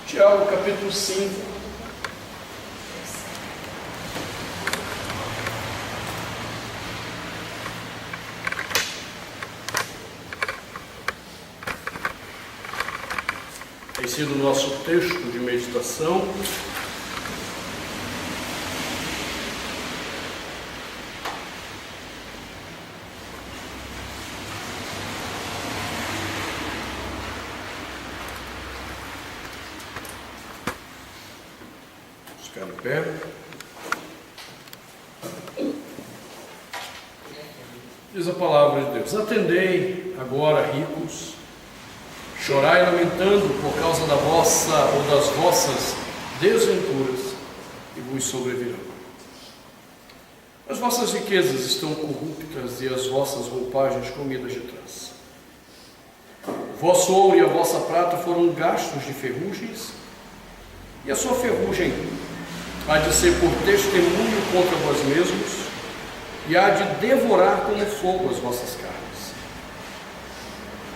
Tiago capítulo 5. Tem sido o nosso texto de meditação. Ficar em pé. Diz a palavra de Deus: atendei agora, ricos, chorai lamentando por causa da vossa ou das vossas desventuras, e vos sobrevirão. As vossas riquezas estão corruptas e as vossas roupagens comidas de trança. O vosso ouro e a vossa prata foram gastos de ferrugens, e a sua ferrugem há de ser por testemunho contra vós mesmos, e há de devorar como fogo as vossas carnes.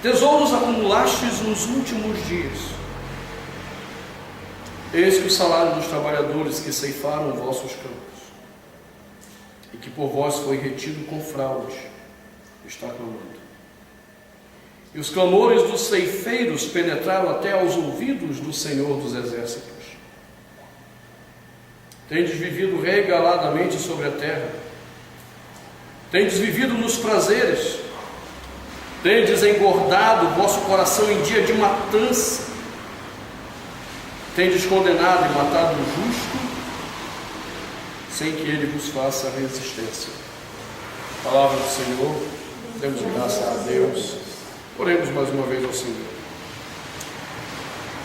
Tesouros acumulastes nos últimos dias. Eis que o salário dos trabalhadores que ceifaram vossos campos, e que por vós foi retido com fraude, está clamando. E os clamores dos ceifeiros penetraram até aos ouvidos do Senhor dos Exércitos. Tendes vivido regaladamente sobre a terra, tendes vivido nos prazeres, tendes engordado o vosso coração em dia de matança, tendes condenado e matado o justo, sem que ele vos faça resistência. Palavra do Senhor. Demos graças a Deus. Oremos mais uma vez ao Senhor.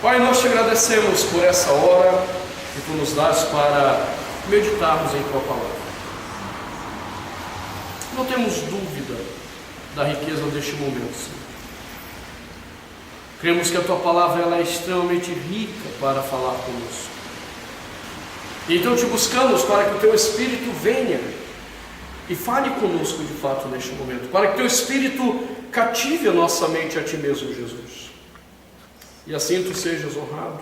Pai, nós te agradecemos por essa hora que tu nos dás para meditarmos em tua palavra. Não temos dúvida da riqueza deste momento, Senhor. Cremos que a tua palavra ela é extremamente rica para falar conosco. E então te buscamos para que o teu Espírito venha e fale conosco de fato neste momento, para que teu Espírito cative a nossa mente a ti mesmo, Jesus. E assim tu sejas honrado,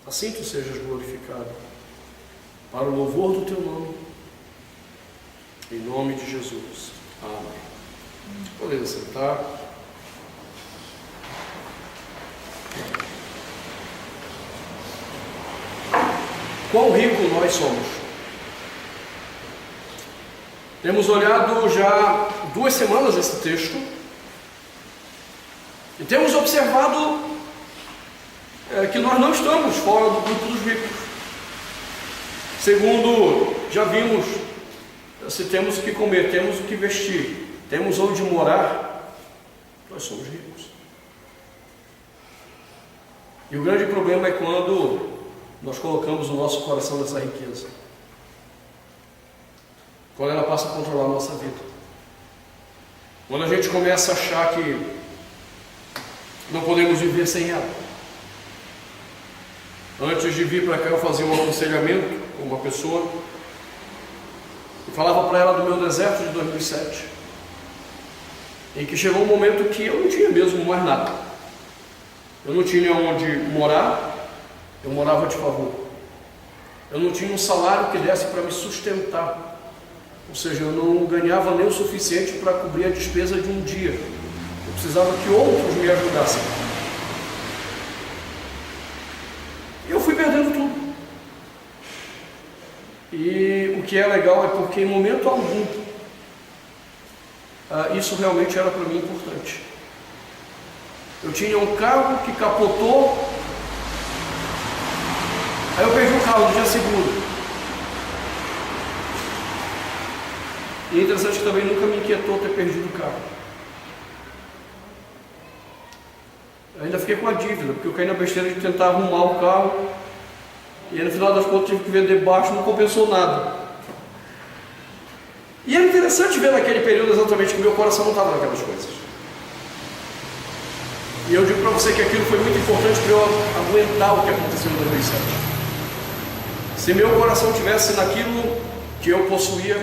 assim tu sejas glorificado, para o louvor do teu nome, em nome de Jesus. Amém. Podemos sentar. Quão rico nós somos. Temos olhado já 2 semanas esse texto e temos observado que nós não estamos fora do grupo dos ricos. Segundo já vimos, se temos o que comer, temos o que vestir, temos onde morar, nós somos ricos. E o grande problema é quando nós colocamos o nosso coração nessa riqueza, quando ela passa a controlar a nossa vida, quando a gente começa a achar que não podemos viver sem ela. Antes de vir para cá, eu fazia um aconselhamento com uma pessoa e falava para ela do meu deserto de 2007, em que chegou um momento que eu não tinha mesmo mais nada. Eu não tinha onde morar, eu morava de favor. Eu não tinha um salário que desse para me sustentar. Ou seja, eu não ganhava nem o suficiente para cobrir a despesa de um dia. Eu precisava que outros me ajudassem. E eu fui perdendo tudo. E o que é legal é porque em momento algum isso realmente era para mim importante. Eu tinha um carro que capotou, aí eu perdi o carro no dia segundo. E é interessante que também nunca me inquietou ter perdido o carro. Eu ainda fiquei com a dívida, porque eu caí na besteira de tentar arrumar o carro, e aí, no final das contas tive que vender baixo, não compensou nada. E era interessante ver naquele período exatamente que meu coração não estava naquelas coisas. E eu digo para você que aquilo foi muito importante para eu aguentar o que aconteceu em 2007. Se meu coração estivesse naquilo que eu possuía,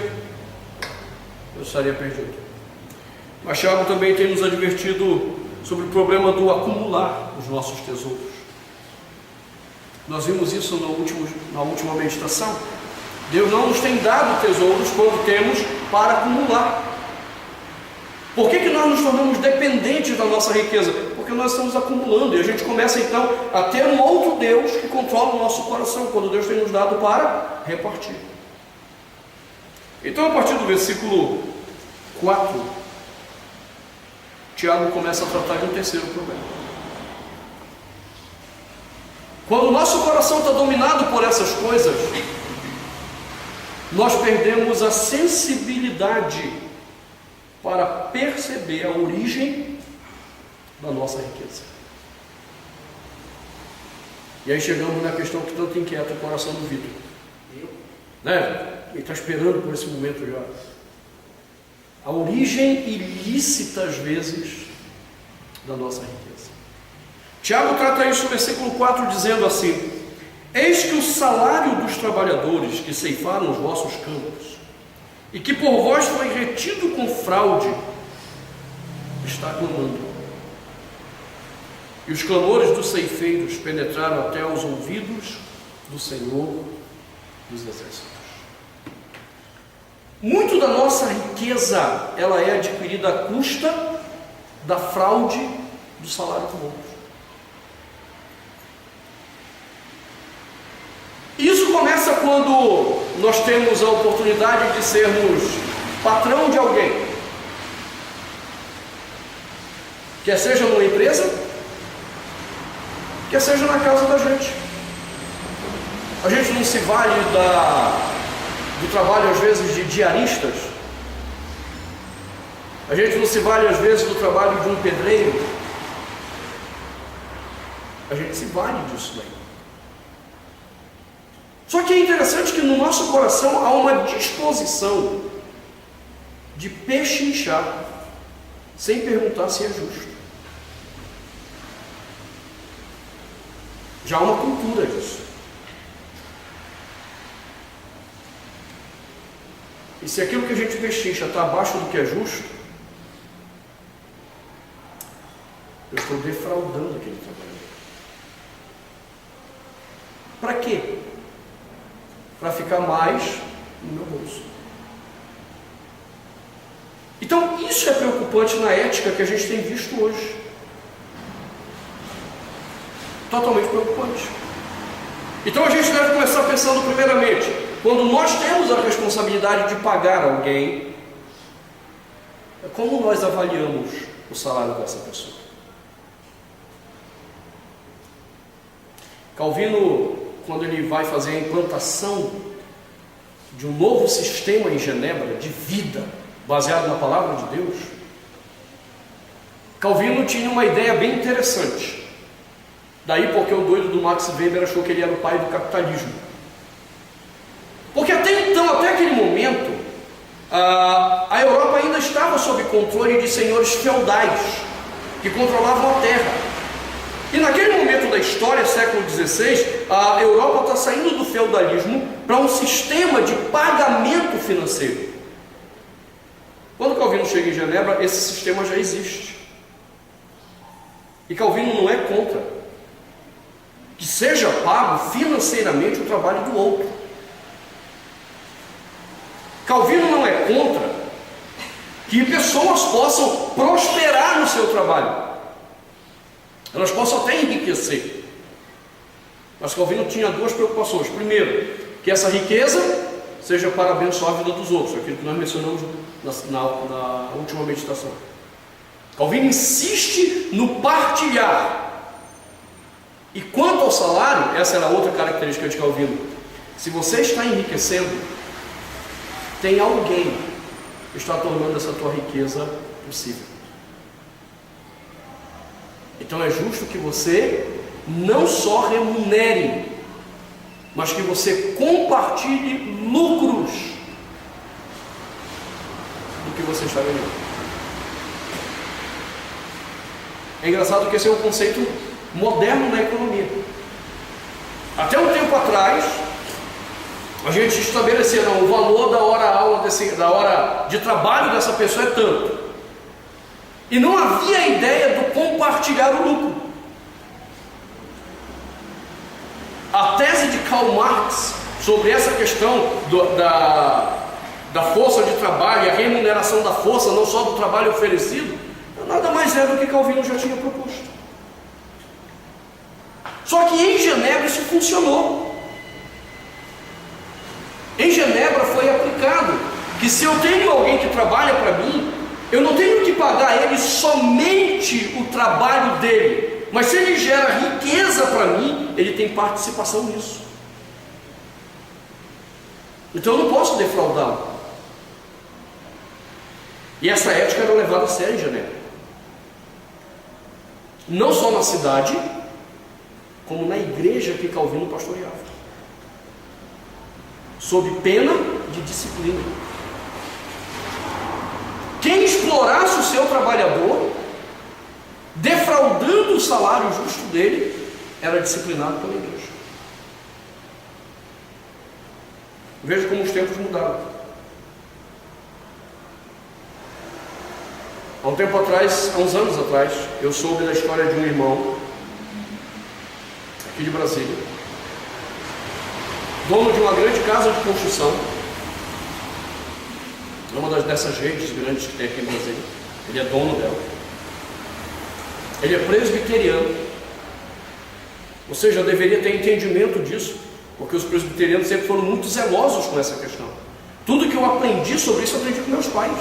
eu estaria perdido. Mas Tiago também tem nos advertido sobre o problema do acumular os nossos tesouros. Nós vimos isso na última meditação. Deus não nos tem dado tesouros quando temos para acumular. Por que nós nos tornamos dependentes da nossa riqueza? Porque nós estamos acumulando, e a gente começa então a ter um outro Deus que controla o nosso coração, quando Deus tem nos dado para repartir. Então, a partir do versículo 4, Tiago começa a tratar de um terceiro problema. Quando o nosso coração está dominado por essas coisas, nós perdemos a sensibilidade para perceber a origem da nossa riqueza. E aí chegamos na questão que tanto inquieta o coração do Vitor. Né? Ele está esperando por esse momento já. A origem ilícita, às vezes, da nossa riqueza. Tiago trata isso no versículo 4, dizendo assim: eis que o salário dos trabalhadores que ceifaram os vossos campos, e que por vós foi retido com fraude, está clamando. E os clamores dos ceifeiros penetraram até aos ouvidos do Senhor dos Exércitos. Muito da nossa riqueza, ela é adquirida à custa da fraude do salário do outro. Isso começa quando nós temos a oportunidade de sermos patrão de alguém, quer seja numa empresa, quer seja na casa da gente. A gente não se vale do trabalho, às vezes, de diaristas. A gente não se vale, às vezes, do trabalho de um pedreiro. A gente se vale disso daí. Só que é interessante que no nosso coração há uma disposição de pechinchar, sem perguntar se é justo. Já há uma cultura disso. E se aquilo que a gente pechincha está abaixo do que é justo, eu estou defraudando aquele trabalhador. Para quê? Para ficar mais no meu bolso. Então, isso é preocupante na ética que a gente tem visto hoje. Totalmente preocupante. Então, a gente deve começar pensando primeiramente, quando nós temos a responsabilidade de pagar alguém, como nós avaliamos o salário dessa pessoa? Calvino, quando ele vai fazer a implantação de um novo sistema em Genebra, de vida, baseado na palavra de Deus, Calvino tinha uma ideia bem interessante. Daí porque o doido do Max Weber achou que ele era o pai do capitalismo. Porque até então, até aquele momento, a Europa ainda estava sob controle de senhores feudais, que controlavam a terra. E naquele momento da história, século XVI, a Europa está saindo do feudalismo para um sistema de pagamento financeiro. Quando Calvino chega em Genebra, esse sistema já existe. E Calvino não é contra que seja pago financeiramente o trabalho do outro. Calvino não é contra que pessoas possam prosperar no seu trabalho. Elas possam até enriquecer. Mas Calvino tinha duas preocupações. Primeiro, que essa riqueza seja para abençoar a vida dos outros, aquilo que nós mencionamos na última meditação. Calvino insiste no partilhar. E quanto ao salário, essa era outra característica de Calvino. Se você está enriquecendo, tem alguém que está tornando essa tua riqueza possível. Então é justo que você não só remunere, mas que você compartilhe lucros do que você está ganhando. É engraçado que esse é um conceito moderno na economia. Até um tempo atrás, a gente estabelecia, o valor da hora-aula, da hora de trabalho dessa pessoa é tanto. E não havia a ideia do compartilhar o lucro. A tese de Karl Marx sobre essa questão da força de trabalho e a remuneração da força, não só do trabalho oferecido, nada mais é do que Calvino já tinha proposto. Só que em Genebra isso funcionou. Em Genebra foi aplicado que se eu tenho alguém que trabalha para mim, eu não tenho que pagar a ele somente o trabalho dele, mas se ele gera riqueza para mim, ele tem participação nisso. Então eu não posso defraudá-lo. E essa ética era levada a sério em Genebra. Não só na cidade, como na igreja que Calvino pastoreava, sob pena de disciplina. Quem explorasse o seu trabalhador, defraudando o salário justo dele, era disciplinado pela igreja. Veja como os tempos mudaram. Há um tempo atrás, há uns anos atrás, eu soube da história de um irmão aqui de Brasília, dono de uma grande casa de construção, uma dessas redes grandes que tem aqui em Brasília. Ele é dono dela. Ele é presbiteriano, ou seja, eu deveria ter entendimento disso, porque os presbiterianos sempre foram muito zelosos com essa questão. Tudo que eu aprendi sobre isso, eu aprendi com meus pais,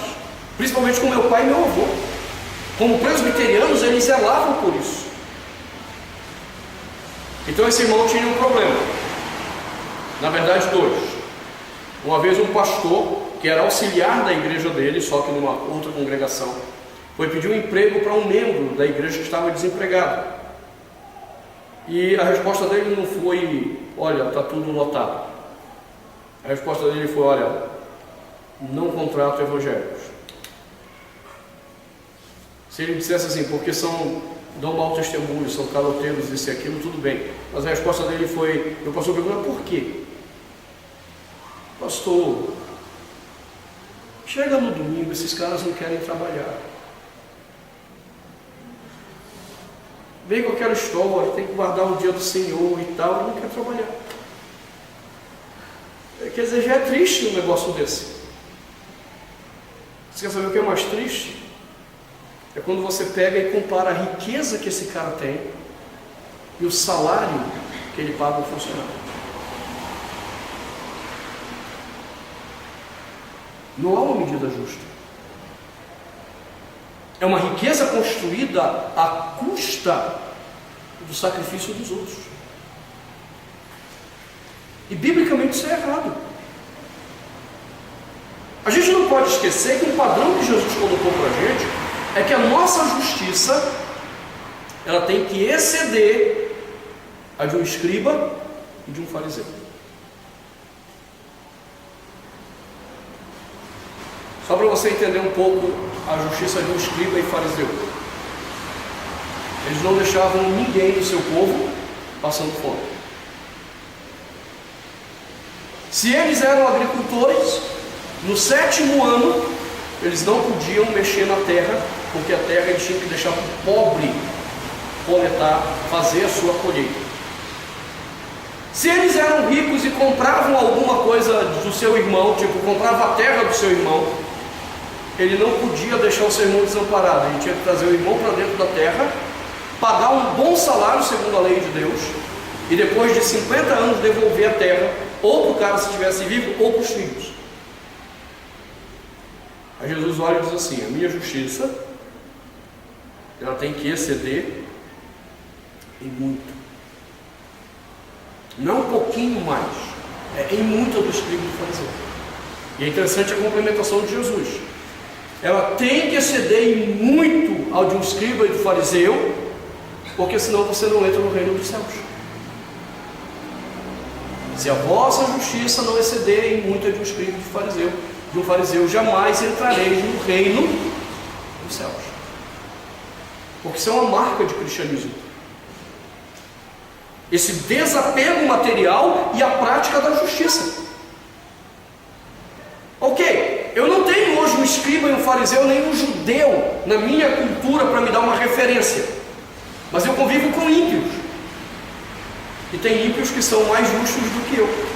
principalmente com meu pai e meu avô. Como presbiterianos, eles zelavam por isso. Então esse irmão tinha um problema, na verdade dois. Uma vez um pastor, que era auxiliar da igreja dele, só que numa outra congregação, foi pedir um emprego para um membro da igreja que estava desempregado. E a resposta dele não foi: olha, está tudo lotado. A resposta dele foi: olha, não contrato evangélicos. Se ele dissesse assim, porque dão mau testemunho, são caloteiros, isso e aquilo, tudo bem. Mas a resposta dele foi: o pastor perguntou, por quê? Pastor, chega no domingo, esses caras não querem trabalhar. Vem com aquela história, tem que guardar o dia do Senhor e tal, não quer trabalhar. Quer dizer, já é triste um negócio desse. Você quer saber o que é mais triste? É quando você pega e compara a riqueza que esse cara tem e o salário que ele paga ao funcionário. Não há uma medida justa. É uma riqueza construída à custa do sacrifício dos outros. E biblicamente isso é errado. A gente não pode esquecer que o padrão que Jesus colocou para a gente é que a nossa justiça, ela tem que exceder a de um escriba e de um fariseu. Só para você entender um pouco a justiça de um escriba e fariseu. Eles não deixavam ninguém do seu povo passando fome. Se eles eram agricultores, no 7º ano, eles não podiam mexer na terra, porque a terra eles tinham que deixar para o pobre coletar, fazer a sua colheita. Se eles eram ricos e compravam alguma coisa do seu irmão, tipo, comprava a terra do seu irmão, ele não podia deixar o seu irmão desamparado. Ele tinha que trazer o irmão para dentro da terra, pagar um bom salário segundo a lei de Deus, e depois de 50 anos devolver a terra, ou para o cara se estivesse vivo, ou para os filhos. Aí Jesus olha e diz assim: a minha justiça, ela tem que exceder em muito. Não um pouquinho mais, é em muito do escriba e do fariseu. E é interessante a complementação de Jesus. Ela tem que exceder em muito ao de um escriba e do fariseu, porque senão você não entra no reino dos céus. Se a vossa justiça não exceder em muito a de um escriba e de um fariseu, jamais entrareis no reino dos céus. Porque isso é uma marca de cristianismo. Esse desapego material e a prática da justiça. Ok, eu não tenho hoje um escriba e um fariseu, nem um judeu na minha cultura para me dar uma referência, mas eu convivo com ímpios. E tem ímpios que são mais justos do que eu.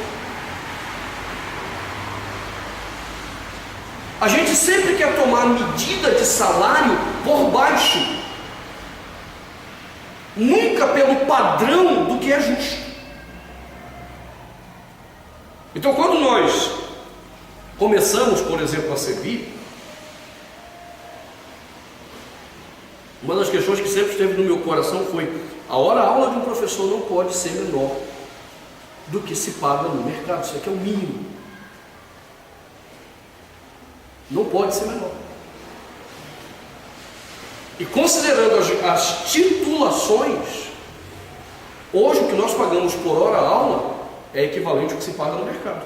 A gente sempre quer tomar medida de salário por baixo, nunca pelo padrão do que é justo. Então, quando nós começamos, por exemplo, a servir, uma das questões que sempre esteve no meu coração foi: a hora-aula de um professor não pode ser menor do que se paga no mercado. Isso aqui é o mínimo. Não pode ser menor. E considerando as titulações, hoje o que nós pagamos por hora-aula é equivalente ao que se paga no mercado.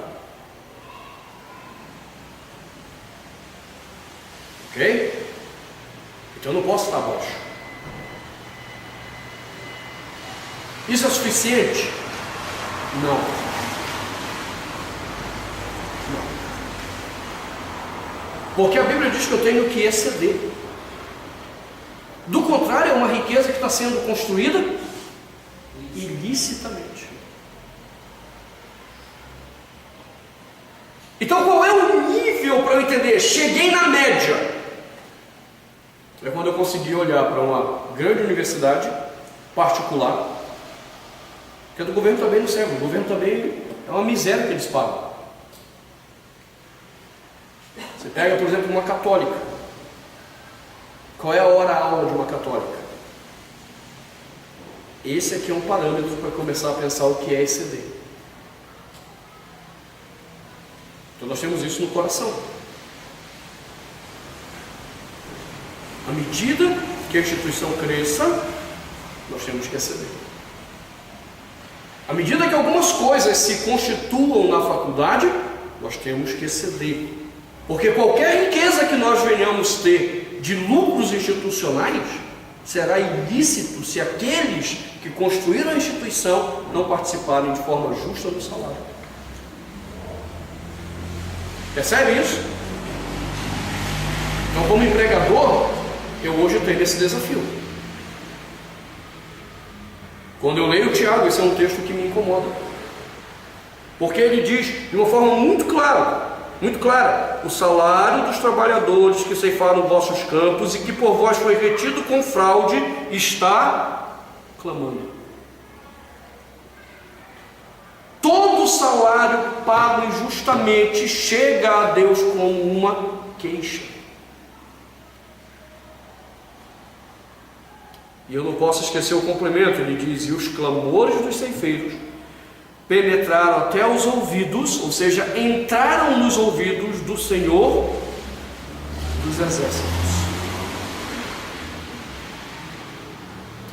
Ok? Então eu não posso estar abaixo. Isso é suficiente? Não. Porque a Bíblia diz que eu tenho que exceder. Do contrário, é uma riqueza que está sendo construída ilicitamente. Então, qual é o nível para eu entender? Cheguei na média. É quando eu consegui olhar para uma grande universidade particular, que do governo também não serve. O governo também é uma miséria que eles pagam. Você pega, por exemplo, uma católica. Qual é a hora-aula de uma católica? Esse aqui é um parâmetro para começar a pensar o que é exceder. Então nós temos isso no coração. À medida que a instituição cresça, nós temos que exceder. À medida que algumas coisas se constituam na faculdade, nós temos que exceder. Porque qualquer riqueza que nós venhamos ter de lucros institucionais será ilícito se aqueles que construíram a instituição não participarem de forma justa do salário. Percebe isso? Então, como empregador, eu hoje tenho esse desafio. Quando eu leio o Tiago, esse é um texto que me incomoda. Porque ele diz de uma forma muito clara, o salário dos trabalhadores que ceifaram vossos campos e que por vós foi retido com fraude está clamando. Todo salário pago injustamente chega a Deus como uma queixa. E eu não posso esquecer o complemento, ele diz: e os clamores dos ceifeiros penetraram até os ouvidos, ou seja, entraram nos ouvidos do Senhor dos Exércitos.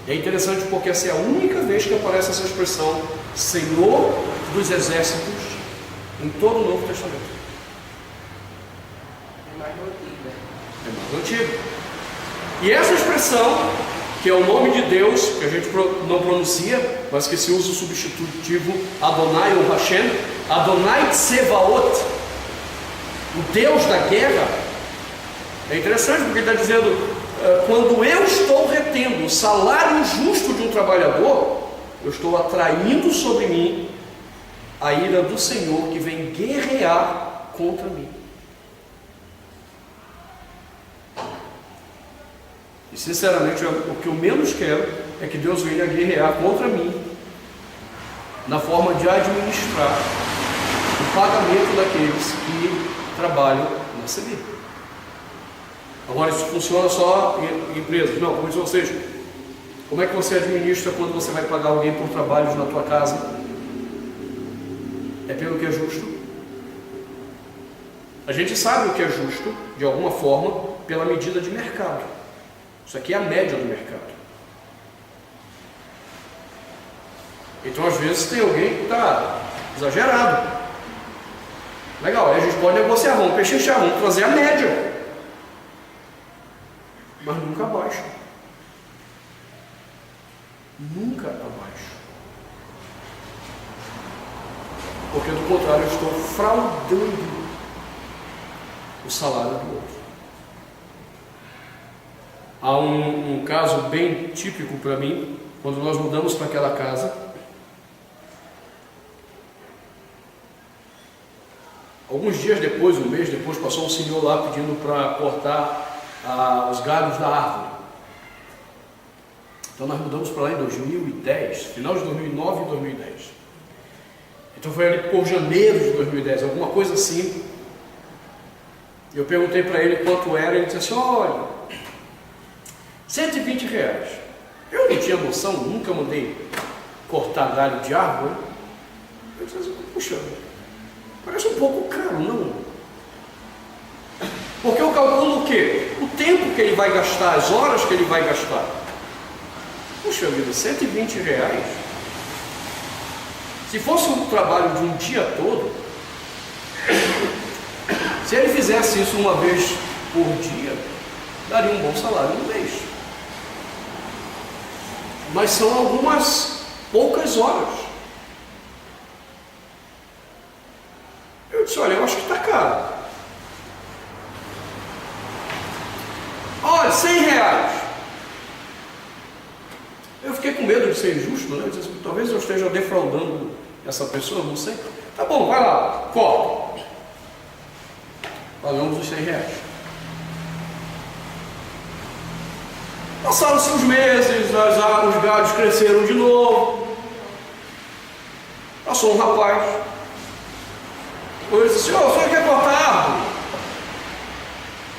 É interessante porque essa é a única vez que aparece essa expressão Senhor dos Exércitos em todo o Novo Testamento. É mais antigo. E essa expressão, que é o nome de Deus, que a gente não pronuncia, mas que se usa o substitutivo Adonai ou Hashem, Adonai Tsevaot, o Deus da guerra. É interessante porque ele está dizendo, quando eu estou retendo o salário justo de um trabalhador, eu estou atraindo sobre mim a ira do Senhor que vem guerrear contra mim. E sinceramente, o que eu menos quero é que Deus venha guerrear contra mim na forma de administrar o pagamento daqueles que trabalham na CB. Agora, isso funciona só em empresas? Não, como diz vocês, como é que você administra quando você vai pagar alguém por trabalhos na tua casa? É pelo que é justo? A gente sabe o que é justo, de alguma forma, pela medida de mercado. Isso aqui é a média do mercado. Então, às vezes, tem alguém que está exagerado. Legal, aí a gente pode negociar, vamos pechinchar, vamos trazer a média. Mas nunca abaixo. Nunca abaixo. Porque, do contrário, eu estou fraudando o salário do outro. Há um caso bem típico para mim, quando nós mudamos para aquela casa, Alguns dias depois, um mês depois, passou um senhor lá pedindo para cortar os galhos da árvore. Então nós mudamos para lá em 2010, final de 2009 e 2010. Então foi ali por janeiro de 2010, alguma coisa assim. Eu perguntei para ele quanto era, ele disse assim, olha, R$120. Eu não tinha noção, nunca mandei cortar galho de árvore. Eu disse assim, puxa, parece um pouco caro, não? Porque eu calculo o quê? O tempo que ele vai gastar, as horas que ele vai gastar. Puxa vida, R$120. Se fosse um trabalho de um dia todo, se ele fizesse isso uma vez por dia, daria um bom salário no mês. Mas são algumas poucas horas. Eu disse, olha, eu acho que está caro. Olha, R$100. Eu fiquei com medo de ser injusto, né? Eu disse, talvez eu esteja defraudando essa pessoa, não sei. Tá bom, vai lá, corta. Pagamos os R$100. Passaram-se os meses, os galhos cresceram de novo. Passou um rapaz. Eu disse, senhor, o senhor quer cortar a árvore?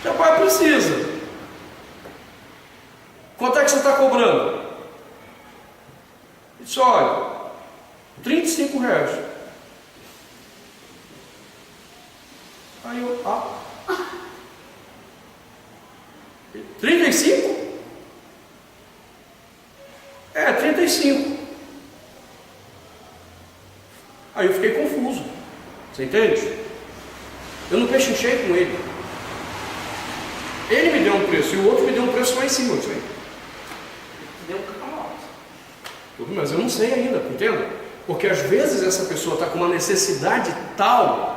Seu pai precisa. Quanto é que você está cobrando? Ele disse, olha, R$35. Aí eu, 35? É, 35. Aí eu fiquei confuso. Você entende? Eu não pechinchei com ele. Ele me deu um preço e o outro me deu um preço lá em cima. Isso aí. Deu um calote. Mas eu não sei ainda, entende? Porque às vezes essa pessoa está com uma necessidade tal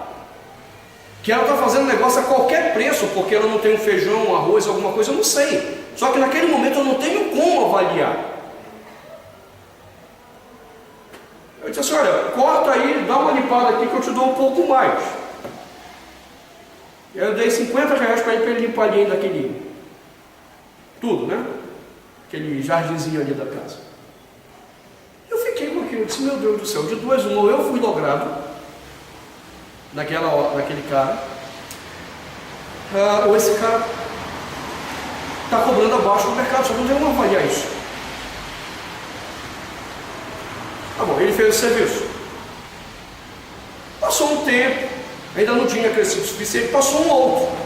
que ela está fazendo negócio a qualquer preço, porque ela não tem um feijão, um arroz, alguma coisa, eu não sei. Só que naquele momento eu não tenho como avaliar. Eu disse assim, olha, corta aí, dá uma limpada aqui que eu te dou um pouco mais. E aí eu dei R$50 para ele limpar ali ainda aquele, tudo, né? Aquele jardinzinho ali da casa. Eu fiquei com aquilo, eu disse, meu Deus do céu, de duas uma, ou eu fui logrado naquele cara, ou esse cara está cobrando abaixo do mercado, só que não tem como avaliar isso. Tá bom, ele fez o serviço. Passou um tempo, ainda não tinha crescido o suficiente, passou um outro.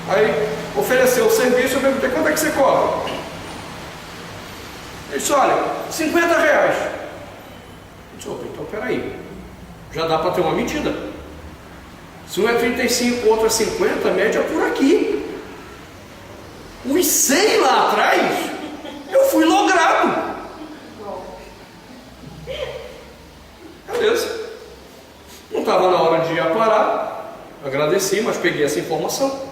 Aí ofereceu o serviço, eu perguntei, quanto é que você cobra? Ele disse, olha, R$50. Eu disse, opa, então peraí, já dá para ter uma medida. Se um é 35, o outro é 50, a média é por aqui. Os 100 lá atrás, eu fui logrado. Beleza. Não estava na hora de ir a parar, agradeci, mas peguei essa informação.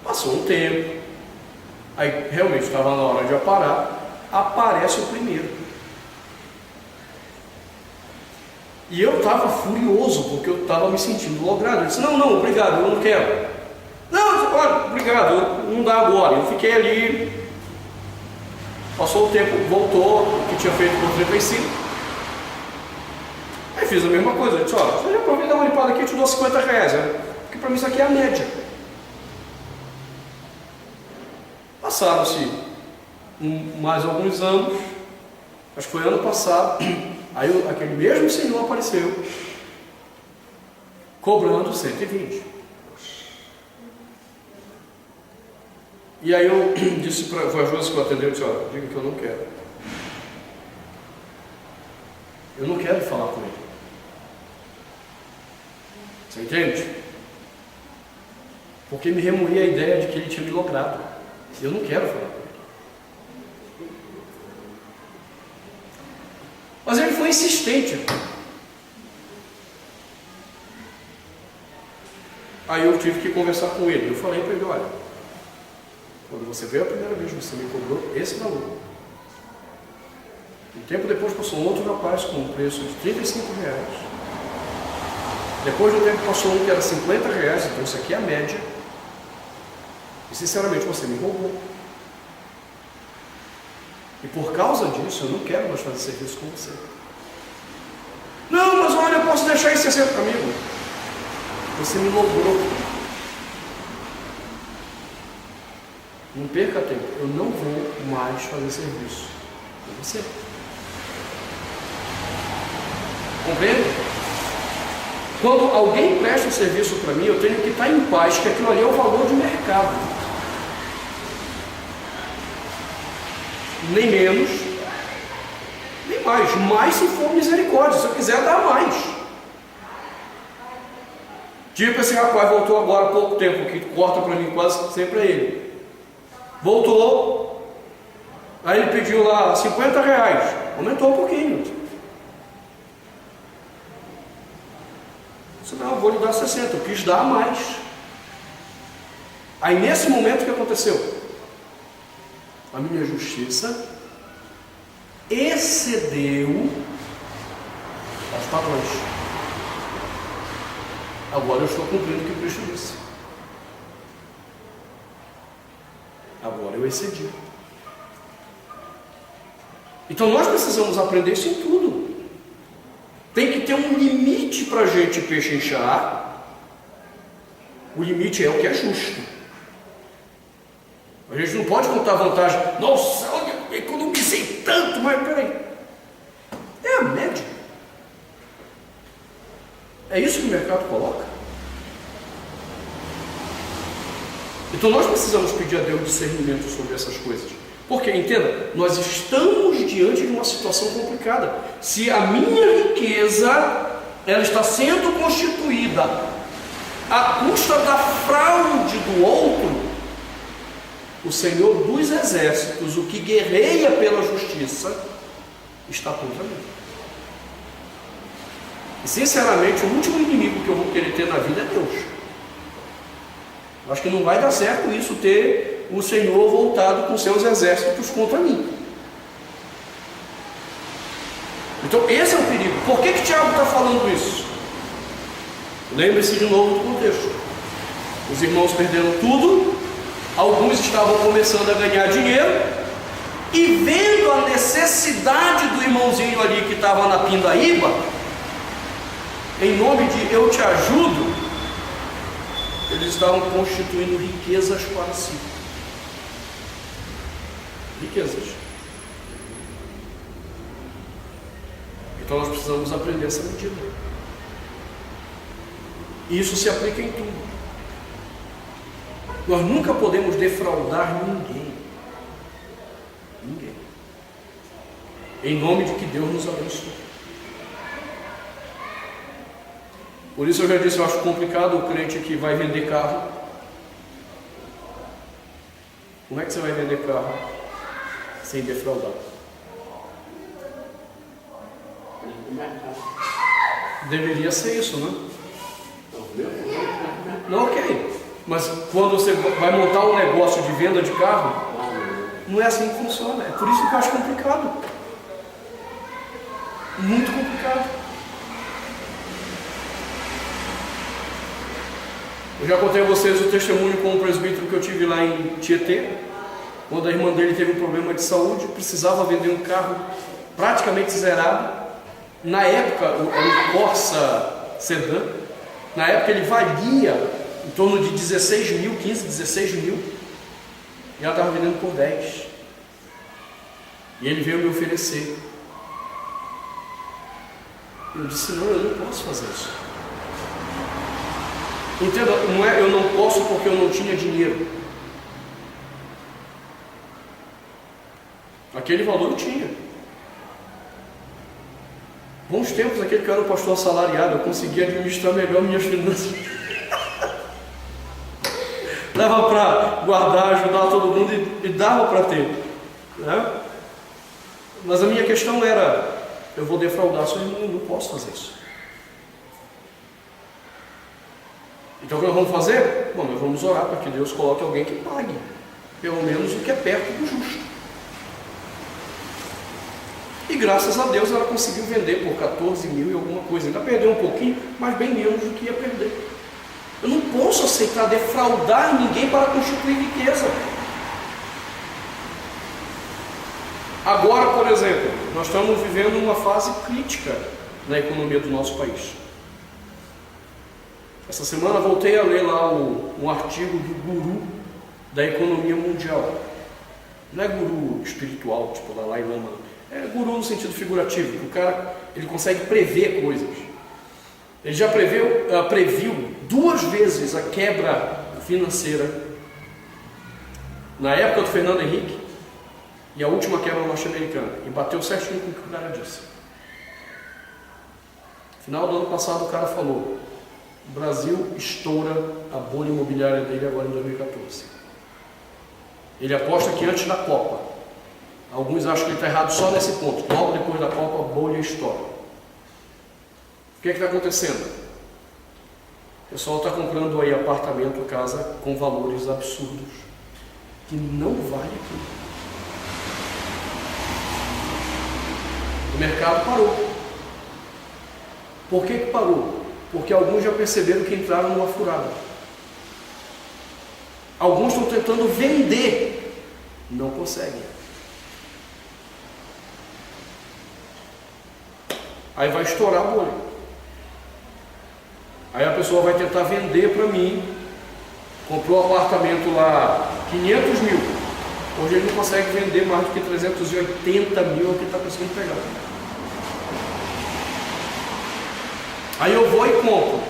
Passou um tempo, aí realmente estava na hora de ir a parar, aparece o primeiro. E eu estava furioso, porque eu estava me sentindo logrado. Eu disse, não, obrigado, eu não quero. Não, olha, obrigado, não dá agora. Eu fiquei ali, passou o tempo, voltou, o que tinha feito por 35. Aí fiz a mesma coisa, eu disse, olha, você já provei dar uma limpada aqui, eu te dou R$50, né? Porque para mim isso aqui é a média. Passaram-se mais alguns anos, acho que foi ano passado, aí aquele mesmo senhor apareceu, cobrando 120. E aí eu disse para a Josi que eu atendeu, eu disse, olha, diga que eu não quero. Eu não quero falar com ele. Você entende? Porque me remoía a ideia de que ele tinha me logrado. Eu não quero falar com ele. Mas ele foi insistente. Aí eu tive que conversar com ele. Eu falei para ele, olha, quando você veio a primeira vez, você me cobrou esse valor. tempo depois passou um outro rapaz com um preço de R$35. Depois do tempo passou um que era R$50, então isso aqui é a média. E sinceramente você me roubou. E por causa disso eu não quero mais fazer serviço com você. Não, mas olha, eu posso deixar esse exemplo amigo. Você me logrou. Não perca tempo, eu não vou mais fazer serviço com você. Compreende? Quando alguém presta um serviço para mim, eu tenho que estar em paz, que aquilo ali é o valor de mercado. Nem menos, nem mais. Mais se for misericórdia, se eu quiser dar mais. Tipo, esse rapaz voltou agora há pouco tempo, que corta para mim quase sempre é ele. Voltou, aí ele pediu lá R$50, aumentou um pouquinho. Disse, não, eu vou lhe dar 60, eu quis dar mais. Aí nesse momento o que aconteceu? A minha justiça excedeu aos padrões. Agora eu estou cumprindo o que Cristo disse. Agora eu excedi. Então nós precisamos aprender isso em tudo. Tem que ter um limite para a gente pechinchar. O limite é o que é justo. A gente não pode contar vantagem. Nossa, olha, eu economizei tanto, mas peraí. É a média. É isso que o mercado coloca. Então nós precisamos pedir a Deus discernimento sobre essas coisas. Porque, entenda, nós estamos diante de uma situação complicada. Se a minha riqueza ela está sendo constituída à custa da fraude do outro, o Senhor dos Exércitos, o que guerreia pela justiça, está contra mim. E sinceramente, o último inimigo que eu vou querer ter na vida é Deus. Eu acho que não vai dar certo isso, ter o Senhor voltado com seus exércitos contra mim. Então esse é o perigo. Por que Tiago está falando isso? Lembre-se de novo do contexto. Os irmãos perderam tudo, alguns estavam começando a ganhar dinheiro, e vendo a necessidade do irmãozinho ali que estava na pindaíba, em nome de eu te ajudo, eles estavam constituindo riquezas para si. Riquezas. Então nós precisamos aprender essa medida. E isso se aplica em tudo. Nós nunca podemos defraudar ninguém. Ninguém. Em nome de que Deus nos abençoe. Por isso eu já disse, eu acho complicado o crente que vai vender carro. Como é que você vai vender carro sem defraudar? Deveria ser isso, né? Não, ok. Mas quando você vai montar um negócio de venda de carro, não é assim que funciona. É por isso que eu acho complicado. Muito complicado. Eu já contei a vocês o testemunho com o presbítero que eu tive lá em Tietê, quando a irmã dele teve um problema de saúde, precisava vender um carro praticamente zerado. Na época, era um Corsa sedã. Na época ele valia em torno de 16 mil, 15, 16 mil. E ela estava vendendo por 10. E ele veio me oferecer. Eu disse, não, eu não posso fazer isso. Entenda, não é eu não posso porque eu não tinha dinheiro. Aquele valor eu tinha. Bons tempos, aquele que eu era um pastor assalariado, eu conseguia administrar melhor minhas finanças. Dava para guardar, ajudar todo mundo e dava para ter, né? Mas a minha questão era, eu vou defraudar seu irmão, eu não posso fazer isso. Então o que nós vamos fazer? Bom, nós vamos orar para que Deus coloque alguém que pague, pelo menos o que é perto do justo. E graças a Deus ela conseguiu vender por 14 mil e alguma coisa. Ainda perdeu um pouquinho, mas bem menos do que ia perder. Eu não posso aceitar defraudar ninguém para constituir riqueza. Agora, por exemplo, nós estamos vivendo uma fase crítica na economia do nosso país. Essa semana voltei a ler lá um artigo do guru da economia mundial. Não é guru espiritual, tipo Dalai Lama. É guru no sentido figurativo. O cara, ele consegue prever coisas. Ele já previu 2 vezes a quebra financeira na época do Fernando Henrique e a última quebra norte-americana. E bateu certinho com o que o cara disse. No final do ano passado o cara falou: o Brasil estoura a bolha imobiliária dele agora em 2014. Ele aposta que antes da Copa. Alguns acham que ele está errado só nesse ponto. Logo depois da Copa a bolha estoura. O que está acontecendo? O pessoal está comprando aí apartamento, casa com valores absurdos que não vale aquilo. O mercado parou. Por que parou? Porque alguns já perceberam que entraram numa furada. Alguns estão tentando vender, não conseguem. Aí vai estourar a bolha. Aí a pessoa vai tentar vender para mim. Comprou um apartamento lá, 500 mil. Hoje ele não consegue vender mais do que 380 mil, é o que está conseguindo pegar. Aí eu vou e compro.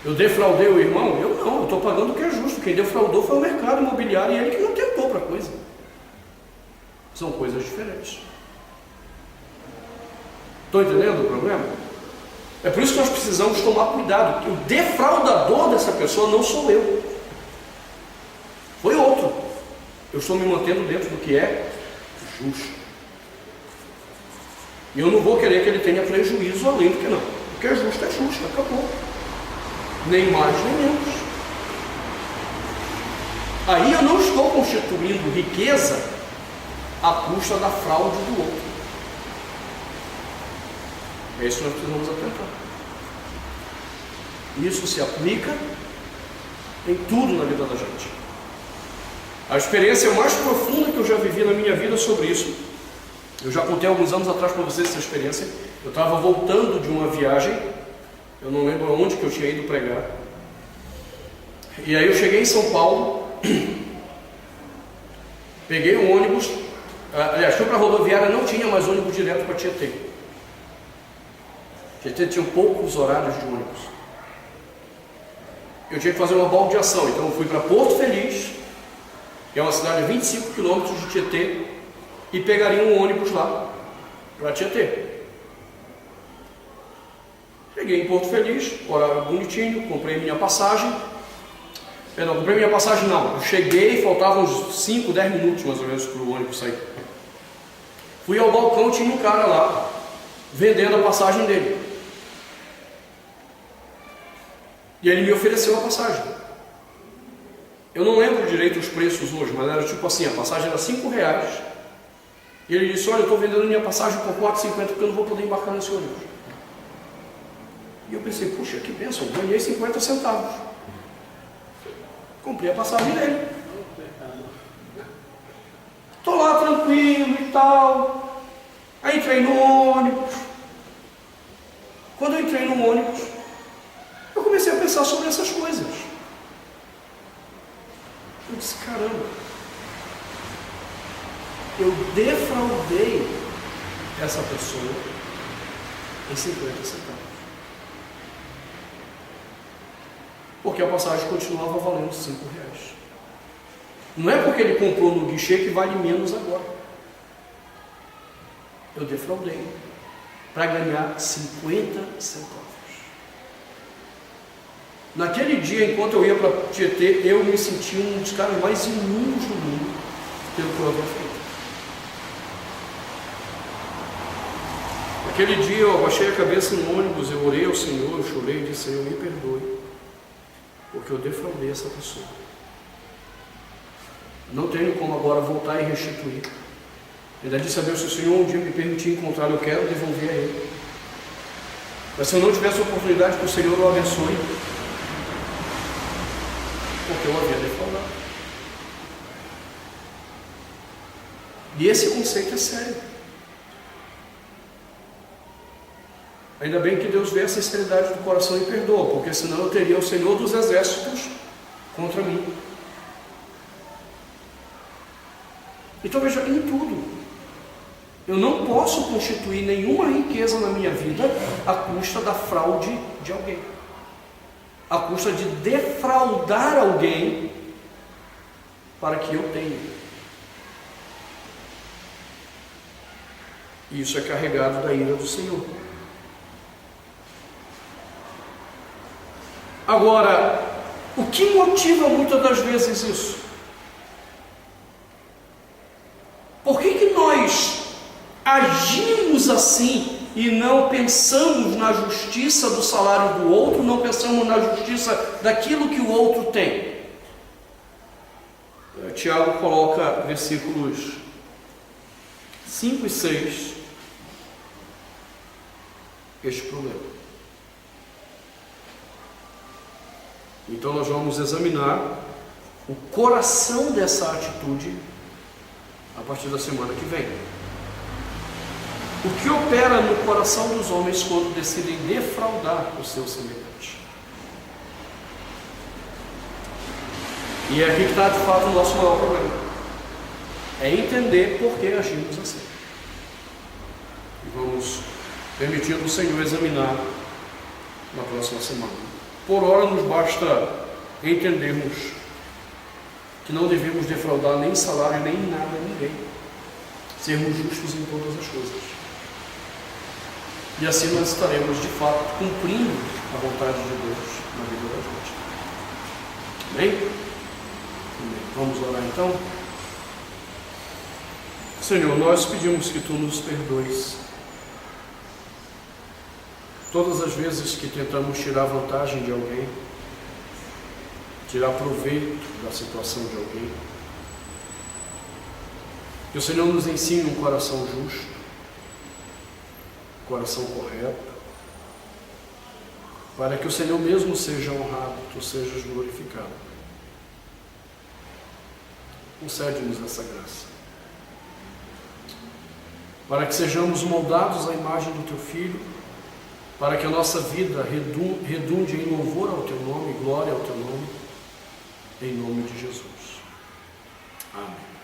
Eu defraudei o irmão? Eu não, eu estou pagando o que é justo. Quem defraudou foi o mercado imobiliário e ele que não tentou para a coisa. São coisas diferentes. Estão entendendo o problema? É por isso que nós precisamos tomar cuidado, que o defraudador dessa pessoa não sou eu. Foi outro. Eu estou me mantendo dentro do que é justo. E eu não vou querer que ele tenha prejuízo além do que não. O que é justo, acabou. Nem mais, nem menos. Aí eu não estou constituindo riqueza à custa da fraude do outro. É isso que nós precisamos atentar. Isso se aplica em tudo na vida da gente. A experiência mais profunda que eu já vivi na minha vida sobre isso, eu já contei alguns anos atrás para vocês essa experiência. Eu estava voltando de uma viagem, eu não lembro onde que eu tinha ido pregar. E aí eu cheguei em São Paulo, peguei um ônibus, aliás, fui para a rodoviária, não tinha mais ônibus direto para Tietê. Tietê tinha poucos horários de ônibus. Eu tinha que fazer uma baldeação, então eu fui para Porto Feliz, que é uma cidade a 25 quilômetros de Tietê, e pegaria um ônibus lá para Tietê. Cheguei em Porto Feliz, horário bonitinho, comprei minha passagem. Perdão, comprei minha passagem não. Eu cheguei, faltavam uns 5, 10 minutos mais ou menos para o ônibus sair. Fui ao balcão, tinha um cara lá, vendendo a passagem dele. E ele me ofereceu a passagem. Eu não lembro direito os preços hoje, mas era tipo assim, a passagem era R$5. E ele disse: olha, eu estou vendendo minha passagem por R$4,50 porque eu não vou poder embarcar nesse ônibus. E eu pensei, puxa, que bênção, ganhei 50 centavos. Comprei a passagem dele. Estou lá tranquilo e tal. Aí entrei no ônibus. Quando eu entrei no ônibus, eu comecei a pensar sobre essas coisas. Eu disse, caramba, eu defraudei essa pessoa em 50 centavos. Porque a passagem continuava valendo R$5. Não é porque ele comprou no guichê que vale menos agora. Eu defraudei para ganhar 50 centavos. Naquele dia, enquanto eu ia para Tietê, eu me senti um dos caras mais imundos do mundo pelo que eu havia feito. Naquele dia eu abaixei a cabeça no ônibus, eu orei ao Senhor, eu chorei e disse: Senhor, me perdoe, porque eu defraudei essa pessoa. Não tenho como agora voltar e restituir. Ainda disse a Deus: se o Senhor um dia me permitir encontrar, eu quero devolver a Ele. Mas se eu não tivesse oportunidade, que o Senhor o abençoe, porque eu havia defraudado. E esse conceito é sério. Ainda bem que Deus vê a sinceridade do coração e perdoa, porque senão eu teria o Senhor dos Exércitos contra mim. Então veja, em tudo, eu não posso constituir nenhuma riqueza na minha vida à custa da fraude de alguém, à custa de defraudar alguém para que eu tenha. E isso é carregado da ira do Senhor. Agora, o que motiva muitas das vezes isso? Por que nós agimos assim e não pensamos na justiça do salário do outro, não pensamos na justiça daquilo que o outro tem? Tiago coloca versículos 5 e 6 este problema. Então nós vamos examinar o coração dessa atitude a partir da semana que vem. O que opera no coração dos homens quando decidem defraudar o seu semelhante? E é aqui que está de fato o nosso maior problema. É entender por que agimos assim. E vamos, permitindo o Senhor, examinar na próxima semana. Por hora nos basta entendermos que não devemos defraudar nem salário, nem nada a ninguém. Sermos justos em todas as coisas. E assim nós estaremos, de fato, cumprindo a vontade de Deus na vida da gente. Amém? Amém. Vamos orar então? Senhor, nós pedimos que Tu nos perdoes todas as vezes que tentamos tirar vantagem de alguém, tirar proveito da situação de alguém. Que o Senhor nos ensine um coração justo, um coração correto, para que o Senhor mesmo seja honrado, Tu sejas glorificado. Concede-nos essa graça, para que sejamos moldados à imagem do Teu Filho, para que a nossa vida redunde em louvor ao Teu nome, glória ao Teu nome, em nome de Jesus. Amém.